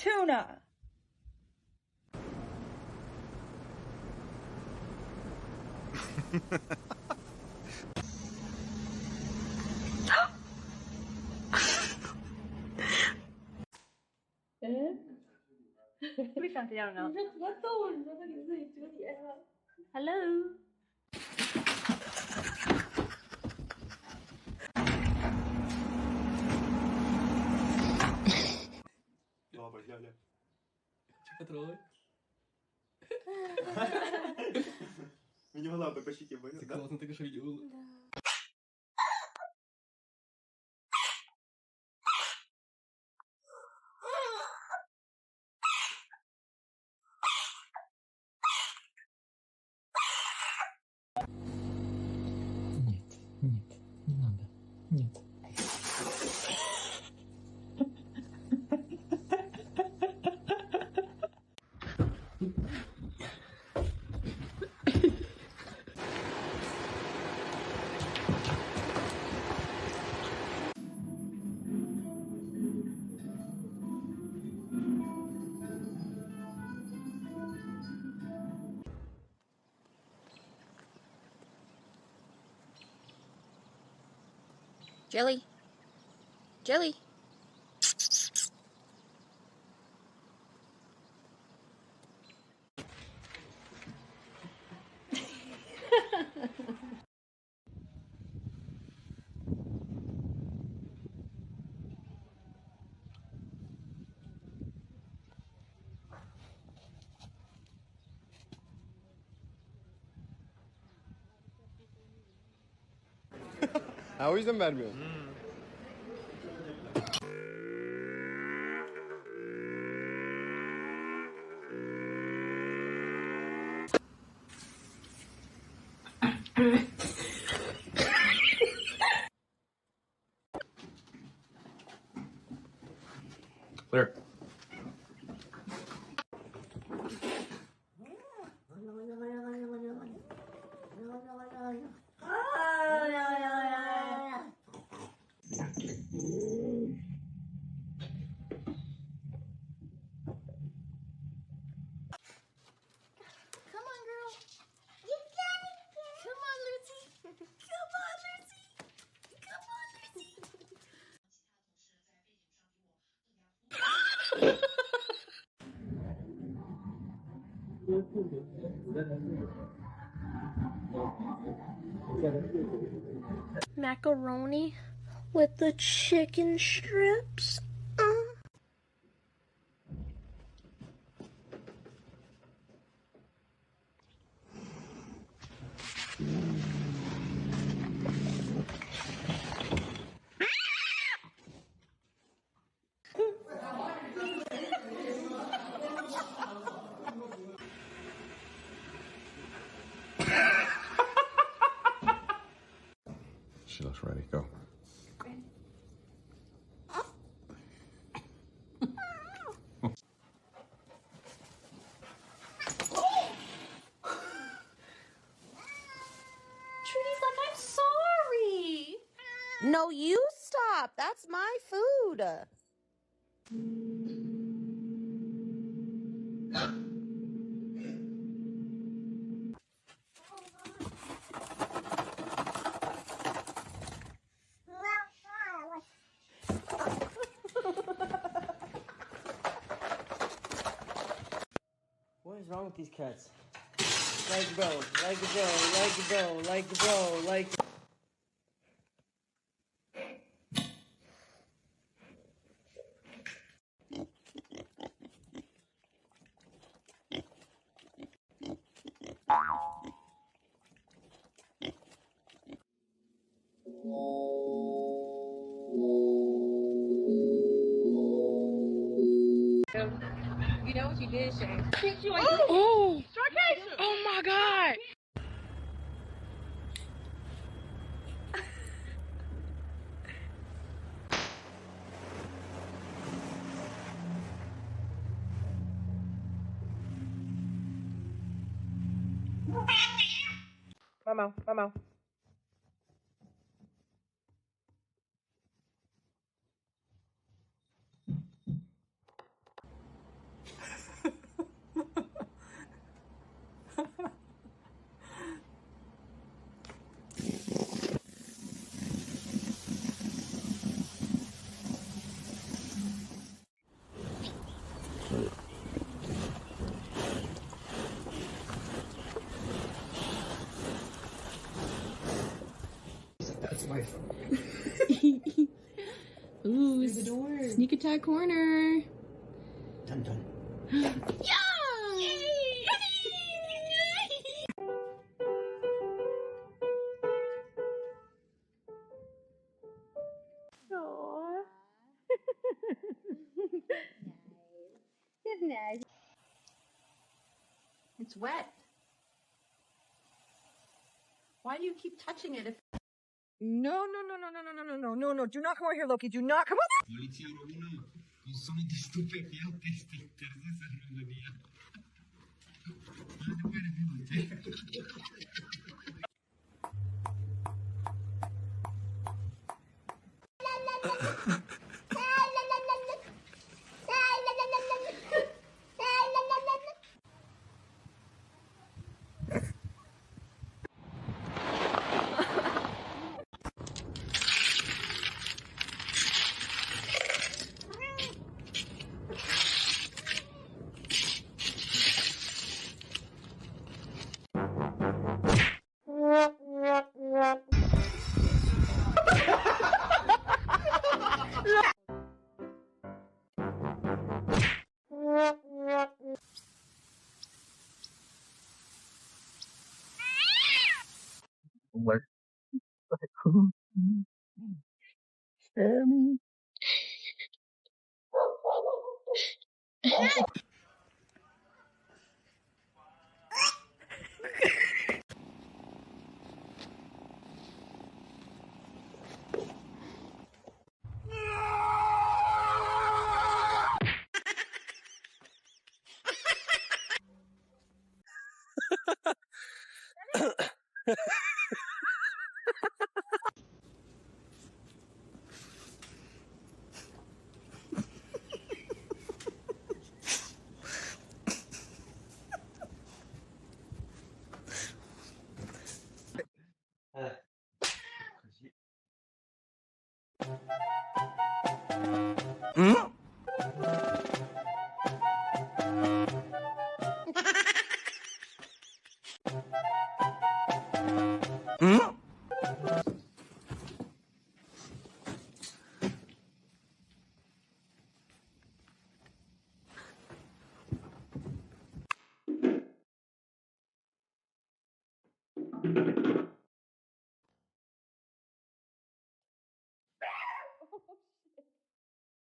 tuna. Hello. 老板漂亮。这个头，Меня лапы по щеке понял, ты да? классно только что делала. Нет, нет, не надо. Нет. Jelly. Jelly. Ha o yüzden vermiyor. Clear. Come on, girl. You got it. Come on, Lucy. Come on, Lucy. Come on, Lucy. Macaroni with the chicken strips. She looks ready. Go. Trudy's like, I'm sorry. No, you stop. That's my food. What is wrong with these cats? Like bro, like bro, like bro, like bro, like. You know what you did, Shane? Oh, Oh my God. Mama. That's my phone. Ooh, sneak attack corner. Dun dun. It's wet. Why do you keep touching it? No, no, no, no, no, no, no, no, no, no, no. Do not come over here, Loki. Do not come over. Poliția română consumă de stupefiante este interzisă în România. Adevăr,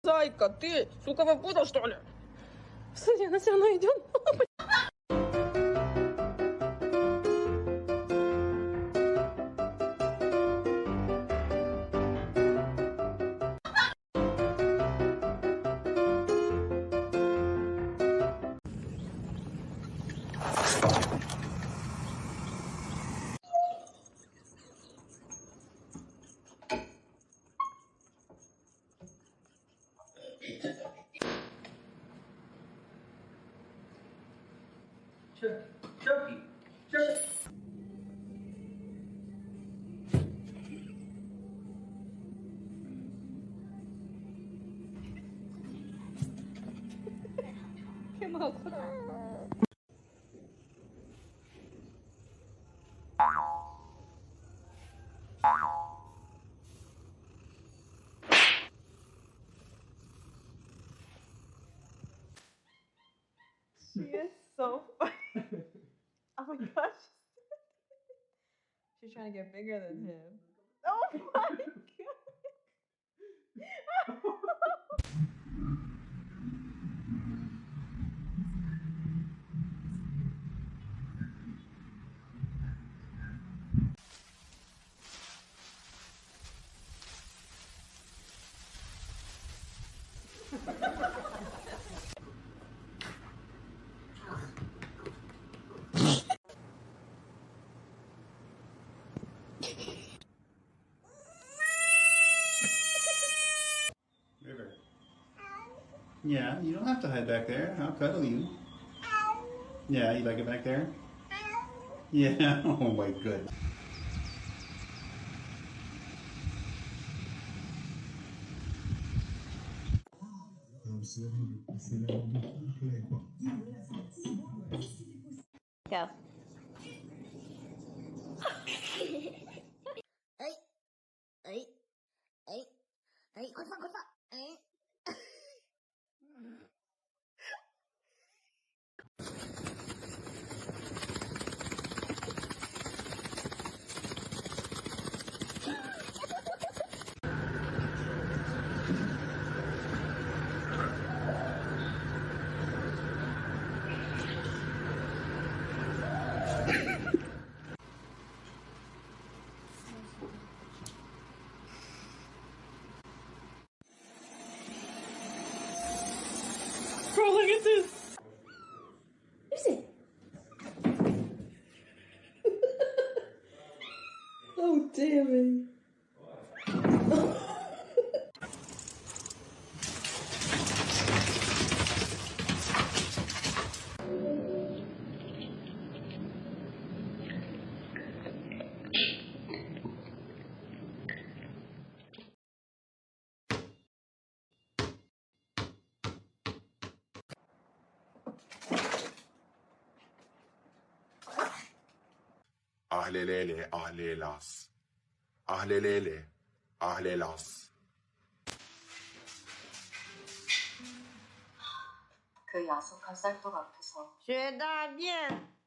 Зайка, ты, сука, попутал, что ли? Смотри, она все равно идет. Chucky. Chucky. She is so funny. Oh my gosh. She's trying to get bigger than him. Oh my god. River. Yeah, you don't have to hide back there. I'll cuddle you. Yeah, you like it back there? Yeah, oh my goodness. Go. 快放快放！哎。Bro, look at this. Lucy. Oh, damn it. Ahlelele, ahlelas. Ahlelele, ahlelas. 그 야속한 쌀떡 앞에서 学大便。